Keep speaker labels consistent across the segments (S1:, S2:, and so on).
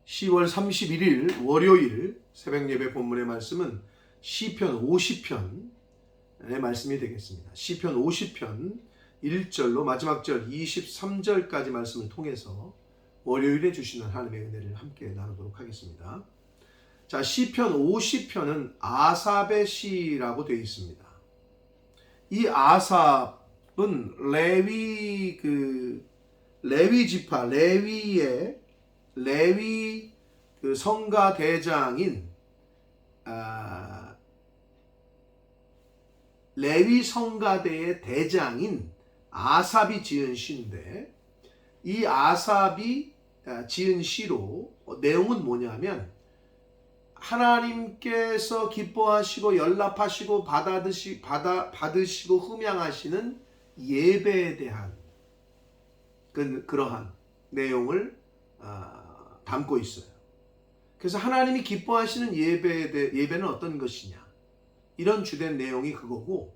S1: 10월 31일 월요일 새벽 예배 본문의 말씀은 시편 50편의 말씀이 되겠습니다. 시편 50편 1절로 마지막 절 23절까지 말씀을 통해서 월요일에 주시는 하나님의 은혜를 함께 나누도록 하겠습니다. 자, 시편 50편은 아삽의 시라고 되어 있습니다. 이 아삽은 레위 지파, 레위 그 성가 대장인 레위 성가대의 대장인 아삽이 지은 시인데, 이 아삽이 지은 시로 내용은 뭐냐면 하나님께서 기뻐하시고 연락하시고 받으시고 흠양하시는 예배에 대한 그러한 내용을 담고 있어요. 그래서 하나님이 기뻐하시는 예배는 어떤 것이냐, 이런 주된 내용이 그거고,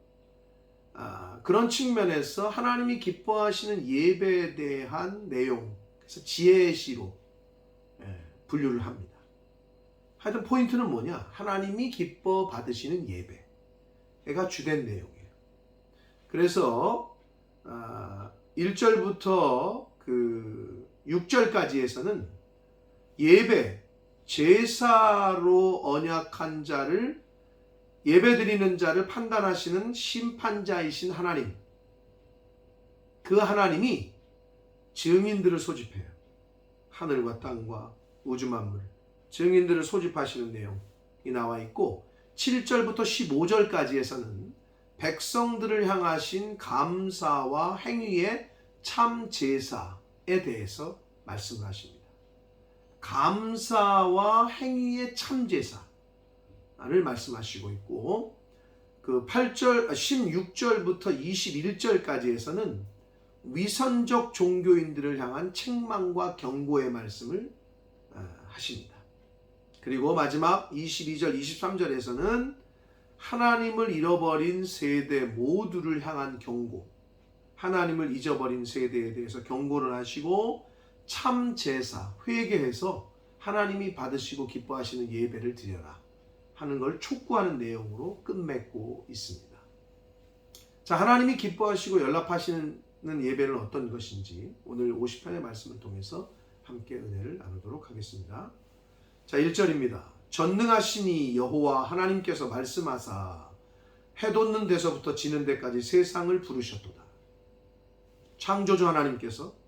S1: 그런 측면에서 하나님이 기뻐하시는 예배에 대한 내용, 그래서 지혜의 시로 분류를 합니다. 하여튼 포인트는 뭐냐, 하나님이 기뻐 받으시는 예배가 주된 내용이에요. 그래서 1절부터 그 6절까지에서는 예배, 제사로 언약한 자를, 예배 드리는 자를 판단하시는 심판자이신 하나님, 그 하나님이 증인들을 소집해요. 하늘과 땅과 우주 만물, 증인들을 소집하시는 내용이 나와 있고, 7절부터 15절까지에서는 백성들을 향하신 감사와 행위의 참 제사에 대해서 말씀을 하십니다. 감사와 행위의 참 제사를 말씀하시고 있고, 그 16절부터 21절까지에서는 위선적 종교인들을 향한 책망과 경고의 말씀을 하십니다. 그리고 마지막 22절, 23절에서는 하나님을 잃어버린 세대 모두를 향한 경고, 하나님을 잊어버린 세대에 대해서 경고를 하시고 참 제사, 회개해서 하나님이 받으시고 기뻐하시는 예배를 드려라 하는 걸 촉구하는 내용으로 끝맺고 있습니다. 자, 하나님이 기뻐하시고 연락하시는 예배는 어떤 것인지 오늘 50편의 말씀을 통해서 함께 은혜를 나누도록 하겠습니다. 자, 1절입니다. 전능하시니 여호와 하나님께서 말씀하사 해 돋는 데서부터 지는 데까지 세상을 부르셨도다. 창조주 하나님께서,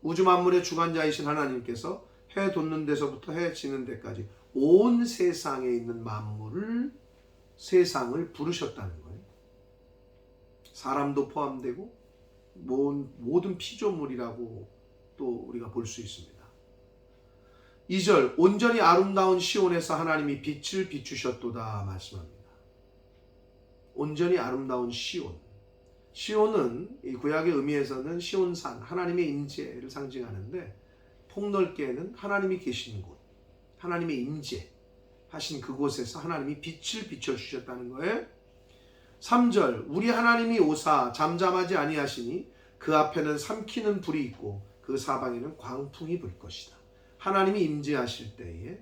S1: 우주 만물의 주관자이신 하나님께서 해 돋는 데서부터 해 지는 데까지 온 세상에 있는 만물을, 세상을 부르셨다는 거예요. 사람도 포함되고 모든 피조물이라고 또 우리가 볼 수 있습니다. 2절, 온전히 아름다운 시온에서 하나님이 빛을 비추셨도다 말씀합니다. 온전히 아름다운 시온. 시온은 이 구약의 의미에서는 시온산, 하나님의 임재를 상징하는데, 폭넓게는 하나님이 계시는 곳, 하나님의 임재 하신 그곳에서 하나님이 빛을 비춰주셨다는 거예요. 3절, 우리 하나님이 오사 잠잠하지 아니하시니 그 앞에는 삼키는 불이 있고 그 사방에는 광풍이 불 것이다. 하나님이 임재하실 때에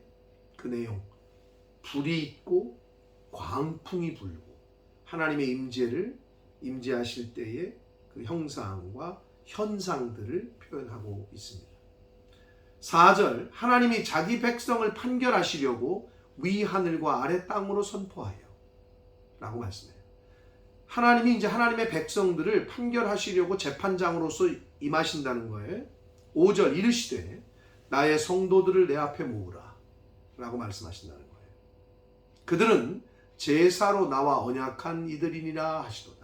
S1: 그 내용, 불이 있고 광풍이 불고 하나님의 임재하실 때의 그 형상과 현상들을 표현하고 있습니다. 4절, 하나님이 자기 백성을 판결하시려고 위 하늘과 아래 땅으로 선포하여 라고 말씀해요. 하나님이 이제 하나님의 백성들을 판결하시려고 재판장으로서 임하신다는 거예요. 5절, 이르시되 나의 성도들을 내 앞에 모으라 라고 말씀하신다는 거예요. 그들은 제사로 나와 언약한 이들이니라 하시도다.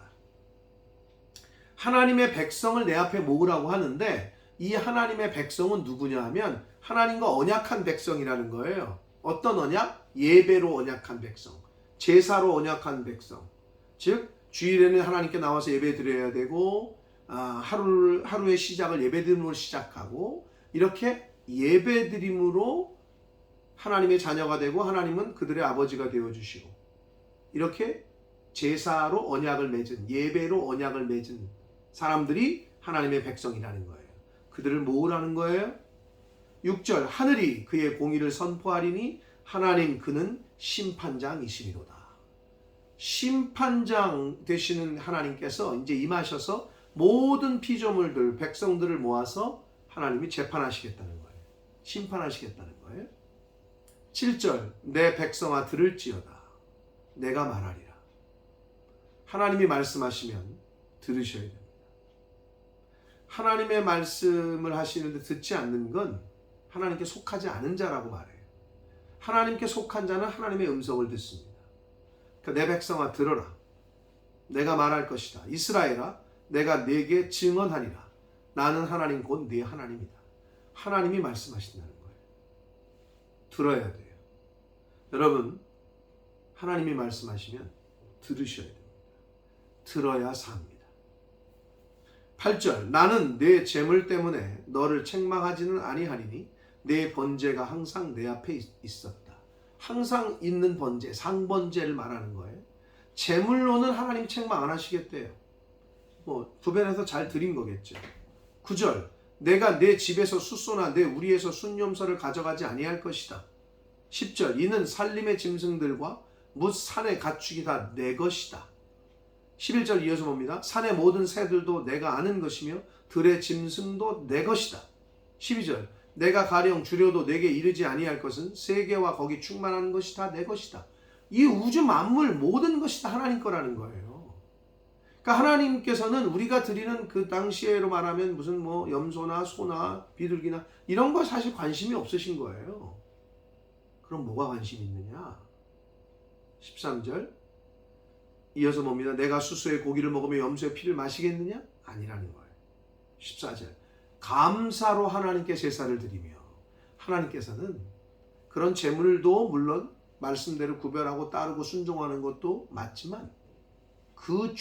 S1: 하나님의 백성을 내 앞에 모으라고 하는데, 이 하나님의 백성은 누구냐 하면 하나님과 언약한 백성이라는 거예요. 어떤 언약? 예배로 언약한 백성, 제사로 언약한 백성. 즉 주일에는 하나님께 나와서 예배 드려야 되고, 하루의 시작을 예배드림으로 시작하고, 이렇게 예배드림으로 하나님의 자녀가 되고 하나님은 그들의 아버지가 되어주시고, 이렇게 제사로 언약을 맺은, 예배로 언약을 맺은 사람들이 하나님의 백성이라는 거예요. 그들을 모으라는 거예요. 6절 하늘이 그의 공의를 선포하리니 하나님 그는 심판장이시리로다. 심판장 되시는 하나님께서 이제 임하셔서 모든 피조물들, 백성들을 모아서 하나님이 재판하시겠다는 거예요. 심판하시겠다는 거예요. 7절 내 백성아 들을지어다. 내가 말하리라. 하나님이 말씀하시면 들으셔야 됩니다. 하나님의 말씀을 하시는데 듣지 않는 건 하나님께 속하지 않은 자라고 말해요. 하나님께 속한 자는 하나님의 음성을 듣습니다. 그러니까 내 백성아 들어라. 내가 말할 것이다. 이스라엘아 내가 네게 증언하리라. 나는 하나님 곧 네 하나님이다. 하나님이 말씀하신다는 거예요. 들어야 돼요. 여러분 하나님이 말씀하시면 들으셔야 됩니다. 들어야 삽니다. 8절 나는 내 재물 때문에 너를 책망하지는 아니하리니 내 번제가 항상 내 앞에 있었다. 항상 있는 번제, 상번제를 말하는 거예요. 재물로는 하나님 책망 안 하시겠대요. 구별해서 잘 드린 거겠죠. 9절 내가 내 집에서 숫소나 내 우리에서 순염소를 가져가지 아니할 것이다. 10절 이는 산림의 짐승들과 뭇 산의 가축이 다 내 것이다. 11절 이어서 봅니다. 산의 모든 새들도 내가 아는 것이며 들의 짐승도 내 것이다. 12절 내가 가령 주려도 내게 이르지 아니할 것은 세계와 거기 충만한 것이 다 내 것이다. 이 우주 만물 모든 것이 다 하나님 거라는 거예요. 그러니까 하나님께서는 우리가 드리는 그 당시에로 말하면 무슨 염소나 소나 비둘기나 이런 거 사실 관심이 없으신 거예요. 그럼 뭐가 관심이 있느냐? 13절 이어서 봅니다. 내가 수소의 고기를 먹으며 염소의 피를 마시겠느냐? 아니라는 거예요. 14절 감사로 하나님께 제사를 드리며 하나님께서는 그런 제물도 물론 말씀대로 구별하고 따르고 순종하는 것도 맞지만 그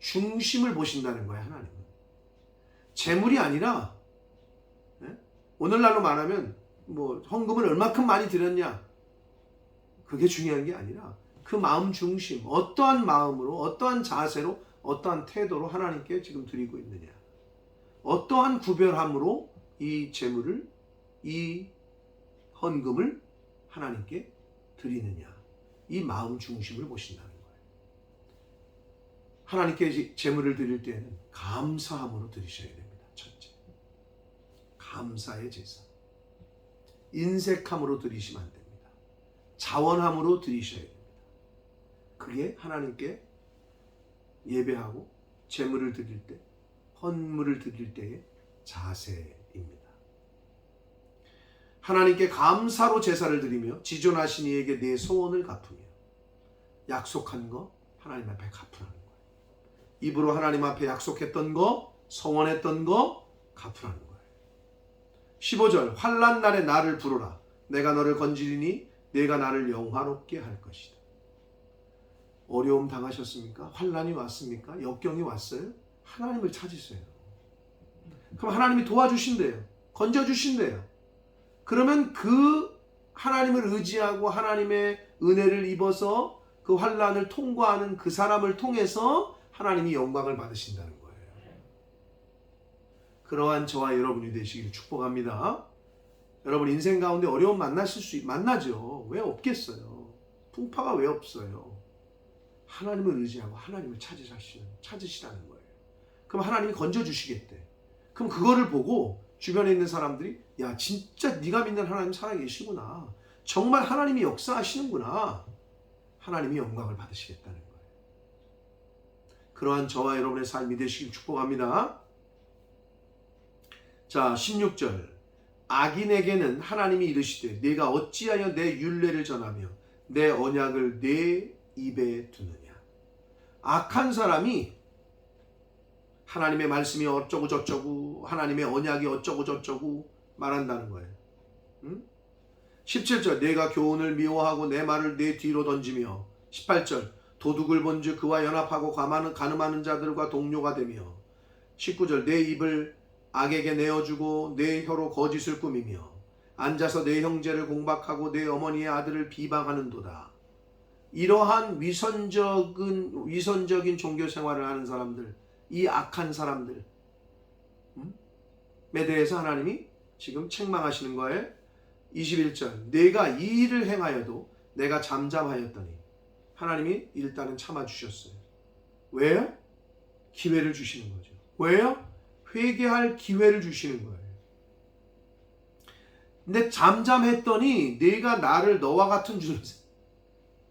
S1: 중심을 보신다는 거예요. 하나님은 제물이 아니라 오늘날로 말하면 헌금을 얼마큼 많이 드렸냐 그게 중요한 게 아니라 그 마음 중심 어떠한 마음으로 어떠한 자세로 어떠한 태도로 하나님께 지금 드리고 있느냐 어떠한 구별함으로 이 제물을 이 헌금을 하나님께 드리느냐 이 마음 중심을 보신다는 거예요. 하나님께 제물을 드릴 때에는 감사함으로 드리셔야 됩니다. 첫째 감사의 제사 인색함으로 드리시면 안 됩니다. 자원함으로 드리셔야 됩니다. 그게 하나님께 예배하고 제물을 드릴 때 헌물을 드릴 때의 자세입니다. 하나님께 감사로 제사를 드리며 지존하신 이에게 내 소원을 갚으며 약속한 거 하나님 앞에 갚으라는 거예요. 입으로 하나님 앞에 약속했던 거 서원했던 거 갚으라는 거예요. 15절 환난 날에 나를 부르라 내가 너를 건지리니 내가 나를 영화롭게 할 것이다. 어려움 당하셨습니까? 환난이 왔습니까? 역경이 왔어요? 하나님을 찾으세요. 그럼 하나님이 도와주신대요. 건져주신대요. 그러면 그 하나님을 의지하고 하나님의 은혜를 입어서 그 환난을 통과하는 그 사람을 통해서 하나님이 영광을 받으신다는 거예요. 그러한 저와 여러분이 되시기를 축복합니다. 여러분 인생 가운데 어려움 만나죠. 왜 없겠어요? 풍파가 왜 없어요? 하나님을 의지하고 하나님을 찾으시라는 거예요. 그럼 하나님이 건져주시겠대. 그럼 그거를 보고 주변에 있는 사람들이 야 진짜 네가 믿는 하나님 살아계시구나. 정말 하나님이 역사하시는구나. 하나님이 영광을 받으시겠다는 거예요. 그러한 저와 여러분의 삶이 되시길 축복합니다. 자 16절 악인에게는 하나님이 이르시되 네가 어찌하여 내 율례를 전하며 내 언약을 내 입에 두느냐. 악한 사람이 하나님의 말씀이 어쩌고 저쩌고 하나님의 언약이 어쩌고 저쩌고 말한다는 거예요. 17절 내가 교훈을 미워하고 내 말을 내 뒤로 던지며 18절 도둑을 본즉 그와 연합하고 간음하는 자들과 동료가 되며 19절 내 입을 악에게 내어주고 내 혀로 거짓을 꾸미며 앉아서 내 형제를 공박하고 내 어머니의 아들을 비방하는도다. 이러한 위선적인 종교 생활을 하는 사람들, 이 악한 사람들, 대해서 하나님이 지금 책망하시는 거예요. 21절 내가 이 일을 행하여도 내가 잠잠하였더니 하나님이 일단은 참아주셨어요. 왜요? 기회를 주시는 거죠. 왜요? 회개할 기회를 주시는 거예요. 근데 잠잠했더니 내가 나를 너와 같은 줄을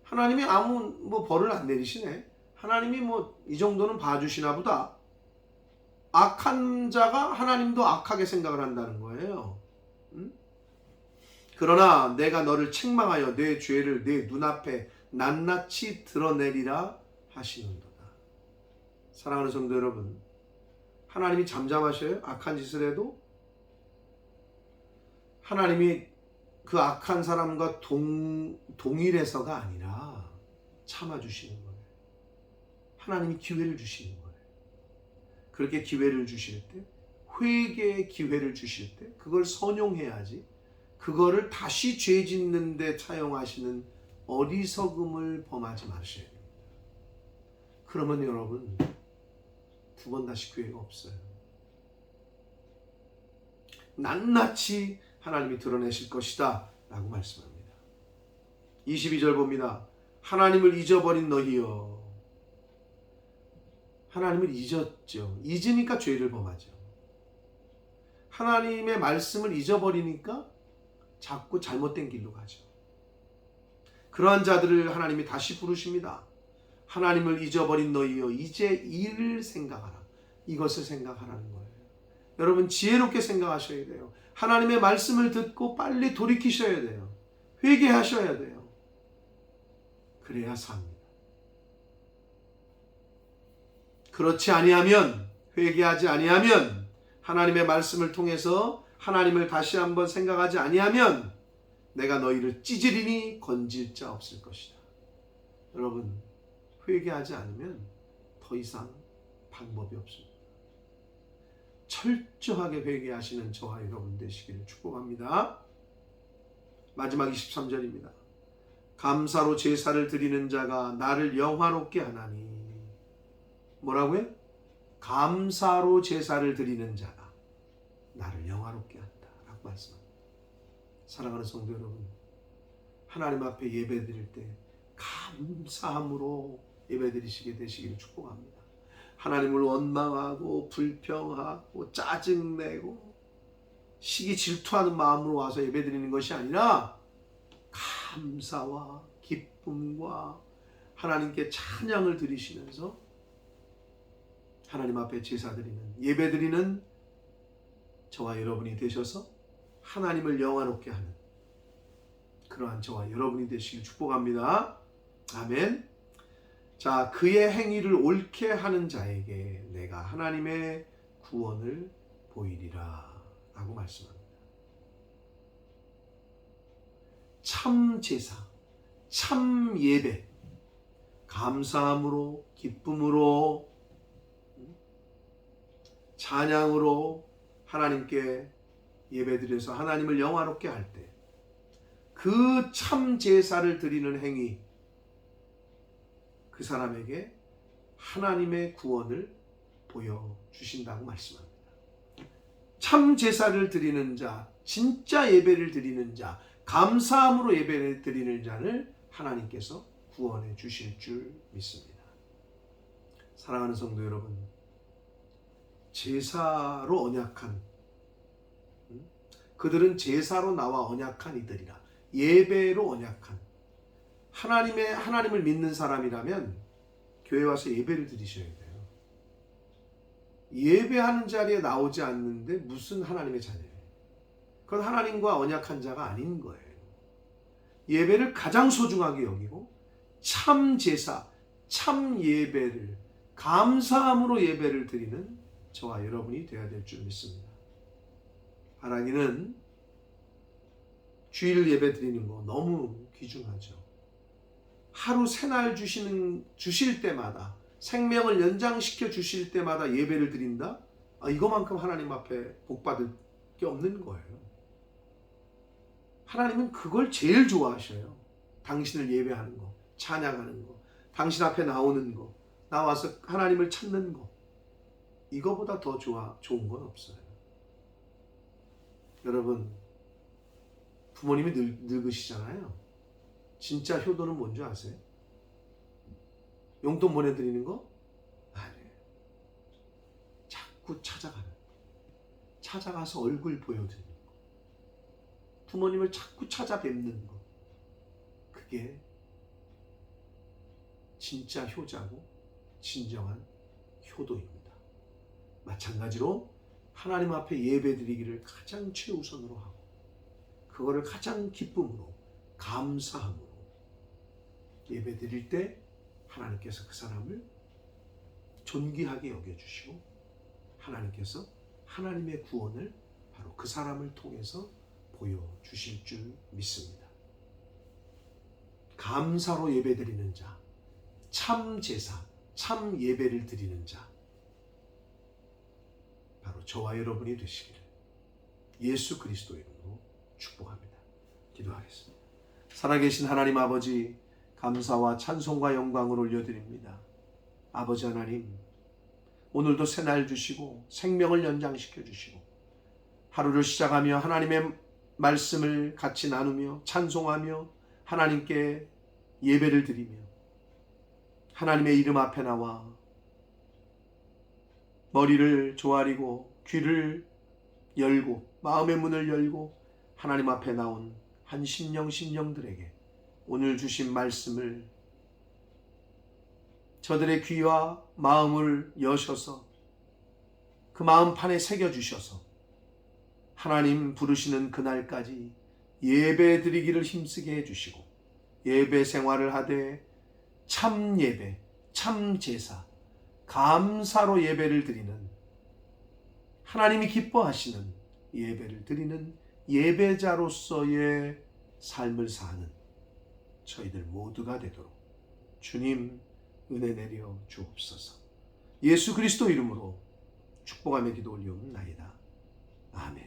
S1: 하나님이 아무 벌을 안 내리시네. 하나님이 이 정도는 봐주시나 보다. 악한 자가 하나님도 악하게 생각을 한다는 거예요. 그러나 내가 너를 책망하여 내 죄를 내 눈앞에 낱낱이 드러내리라 하시는도다. 사랑하는 성도 여러분, 하나님이 잠잠하셔요? 악한 짓을 해도? 하나님이 그 악한 사람과 동일해서가 아니라 참아주시는 거예요. 하나님이 기회를 주시는 거예요. 그렇게 기회를 주실 때, 회개의 기회를 주실 때 그걸 선용해야지, 그거를 다시 죄 짓는 데 사용하시는 어리석음을 범하지 마셔야 됩니다. 그러면 여러분 두 번 다시 기회가 없어요. 낱낱이 하나님이 드러내실 것이다 라고 말씀합니다. 22절 봅니다. 하나님을 잊어버린 너희여. 하나님을 잊었죠. 잊으니까 죄를 범하죠. 하나님의 말씀을 잊어버리니까 자꾸 잘못된 길로 가죠. 그러한 자들을 하나님이 다시 부르십니다. 하나님을 잊어버린 너희여 이제 이를 생각하라. 이것을 생각하라는 거예요. 여러분 지혜롭게 생각하셔야 돼요. 하나님의 말씀을 듣고 빨리 돌이키셔야 돼요. 회개하셔야 돼요. 그래야 삽니다. 그렇지 아니하면, 회개하지 아니하면, 하나님의 말씀을 통해서 하나님을 다시 한번 생각하지 아니하면 내가 너희를 찌질이니 건질 자 없을 것이다. 여러분 회개하지 않으면 더 이상 방법이 없습니다. 철저하게 회개하시는 저와 여러분 되시기를 축복합니다. 마지막 23절입니다. 감사로 제사를 드리는 자가 나를 영화롭게 하나니. 뭐라고요? 감사로 제사를 드리는 자가 나를 영화롭게 한다 라고 말씀합니다. 사랑하는 성도 여러분, 하나님 앞에 예배 드릴 때 감사함으로 예배 드리시게 되시기를 축복합니다. 하나님을 원망하고 불평하고 짜증내고 시기 질투하는 마음으로 와서 예배 드리는 것이 아니라 감사와 기쁨과 하나님께 찬양을 드리시면서 하나님 앞에 제사 드리는, 예배 드리는 저와 여러분이 되셔서 하나님을 영화롭게 하는 그러한 저와 여러분이 되시길 축복합니다. 아멘. 자, 그의 행위를 옳게 하는 자에게 내가 하나님의 구원을 보이리라 라고 말씀합니다. 참 제사, 참 예배, 감사함으로, 기쁨으로, 찬양으로 하나님께 예배드려서 하나님을 영화롭게 할 때 그 참 제사를 드리는 행위, 그 사람에게 하나님의 구원을 보여주신다고 말씀합니다. 참 제사를 드리는 자, 진짜 예배를 드리는 자, 감사함으로 예배를 드리는 자를 하나님께서 구원해 주실 줄 믿습니다. 사랑하는 성도 여러분, 제사로 언약한, 그들은 제사로 나와 언약한 이들이라, 예배로 언약한, 하나님을 믿는 사람이라면 교회 와서 예배를 드리셔야 돼요. 예배하는 자리에 나오지 않는데 무슨 하나님의 자녀예요? 그건 하나님과 언약한 자가 아닌 거예요. 예배를 가장 소중하게 여기고 참 제사, 참 예배를 감사함으로 예배를 드리는 저와 여러분이 되어야 될 줄 믿습니다. 하나님은 주일 예배 드리는 거 너무 귀중하죠. 하루 새날 주실 때마다, 생명을 연장시켜 주실 때마다 예배를 드린다? 이거만큼 하나님 앞에 복받을 게 없는 거예요. 하나님은 그걸 제일 좋아하셔요. 당신을 예배하는 거, 찬양하는 거, 당신 앞에 나오는 거, 나와서 하나님을 찾는 거. 이거보다 더 좋은 건 없어요. 여러분, 부모님이 늙으시잖아요. 진짜 효도는 뭔지 아세요? 용돈 보내드리는 거? 아니에요. 자꾸 찾아가서 얼굴 보여드리는 거. 부모님을 자꾸 찾아뵙는 거. 그게 진짜 효자고 진정한 효도입니다. 마찬가지로 하나님 앞에 예배드리기를 가장 최우선으로 하고 그거를 가장 기쁨으로 감사함으로 예배드릴 때 하나님께서 그 사람을 존귀하게 여겨주시고 하나님께서 하나님의 구원을 바로 그 사람을 통해서 보여주실 줄 믿습니다. 감사로 예배드리는 자, 참 제사, 참 예배를 드리는 자, 바로 저와 여러분이 되시기를 예수 그리스도 이름으로 축복합니다. 기도하겠습니다. 살아계신 하나님 아버지, 감사와 찬송과 영광을 올려드립니다. 아버지 하나님, 오늘도 새날 주시고 생명을 연장시켜 주시고 하루를 시작하며 하나님의 말씀을 같이 나누며 찬송하며 하나님께 예배를 드리며 하나님의 이름 앞에 나와 머리를 조아리고 귀를 열고 마음의 문을 열고 하나님 앞에 나온 한 심령들에게 오늘 주신 말씀을 저들의 귀와 마음을 여셔서 그 마음판에 새겨주셔서 하나님 부르시는 그날까지 예배 드리기를 힘쓰게 해주시고 예배 생활을 하되 참 예배, 참 제사, 감사로 예배를 드리는 하나님이 기뻐하시는 예배를 드리는 예배자로서의 삶을 사는 저희들 모두가 되도록 주님 은혜 내려 주옵소서. 예수 그리스도 이름으로 축복하며 기도 올리옵나이다. 아멘.